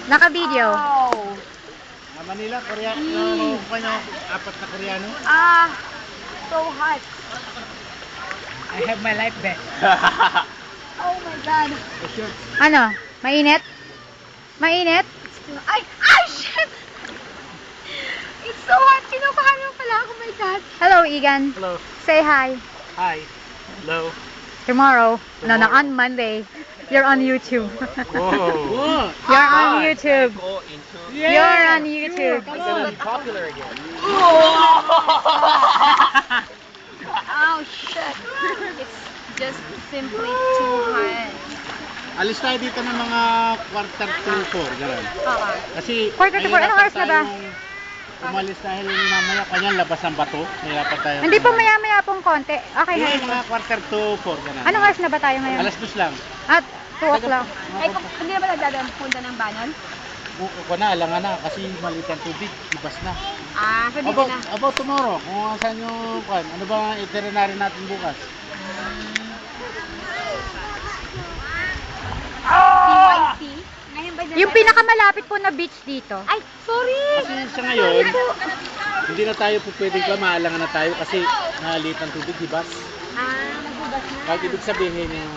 Naka-video. Oh. Manila, Korea, yung apat na Koreano. So hot. I have my life vest. Oh my God. Ano? Mainit? Mainit? Ay! Ay! Shit! It's so hot. Kinubahan mo pala ako. Oh my God. Hello, Egan. Hello. Say hi. Hi. Hello. Tomorrow. No, on Monday. You're on YouTube. Whoa. You're on YouTube. Go into You're on YouTube. I'm gonna be popular again. Oh shit. It's just simply too hot. Alis tayo dito ng mga quarter to 4, gano'n. Kasi Quarter to 4, anong oras na ba? Umalis dahil mamaya kanyang labas ang bato. Mahirapan tayo. Hindi pa maya-maya pong konti. Okay, Hindi, na. mga quarter to 4, gano'n. Anong oras na ba tayo ngayon? Alas 2 lang. At 2 o'clock. Ay, hindi na ba nagdadaan punta ng Banon? Ko na, alangan na kasi maliit ang tubig, ibas na. So dito na. About tomorrow, kung saan yung ano ba itinerary natin bukas? PYC? Ngayon ba dyan Yung tayo? pinakamalapit po na beach dito. Ay, sorry! Kasi sa ngayon, hindi na tayo po pwedeng pa, maalangan na tayo kasi maliit ang tubig, ibas. Nagbubas na. Kahit ibig sabihin yung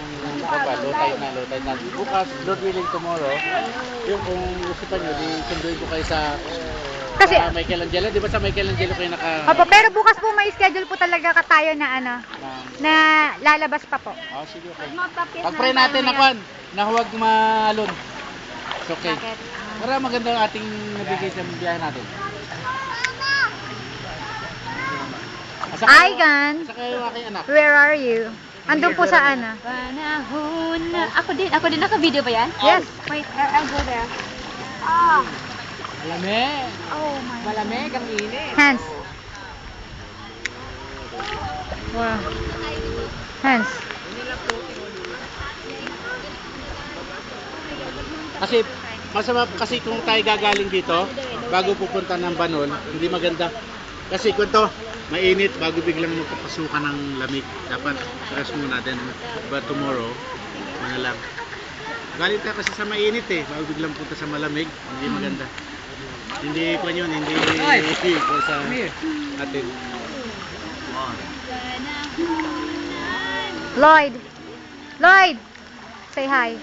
low tide na. Bukas, Lord willing tomorrow, yung kung gusto nyo, di sunduin ko kayo sa Kasi, Michelangelo. Di ba sa Michelangelo kayo opo, pero bukas po may schedule po talaga tayo na na lalabas pa po. Oh, sige, okay. Magpapit Pag-pray natin na kwan, na huwag malun. It's okay. Bakit? Para maganda ang ating nabigay sa biyahe natin. Igan, Saka yung aking anak. where are you? Andun po sa ano? Panahon na. Ako din naka-video ba yan? Yes. Wait, I'll go there. Malamig. Oh my. Malamig ang init. Hands. Wow. Hands. Kasi masama kasi kung tayo gagaling dito bago pupunta ng Banon, hindi maganda. Kasi kung to mainit bago biglang magpapasukan ng lamig. Dapat rest muna din. But tomorrow, ano lang. Galing tayo kasi sa mainit bago biglang punta sa malamig, hindi maganda. Hindi pa yun, hindi ko sa atin. Lloyd. Lloyd. Say hi.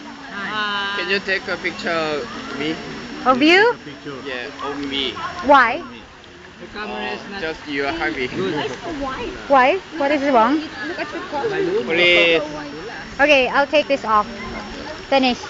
Can you take a picture of me? Of you? Picture. Yeah, of me. Why? The camera is not Just you are happy. Why? What is wrong? Please. Okay, I'll take this off. Finish.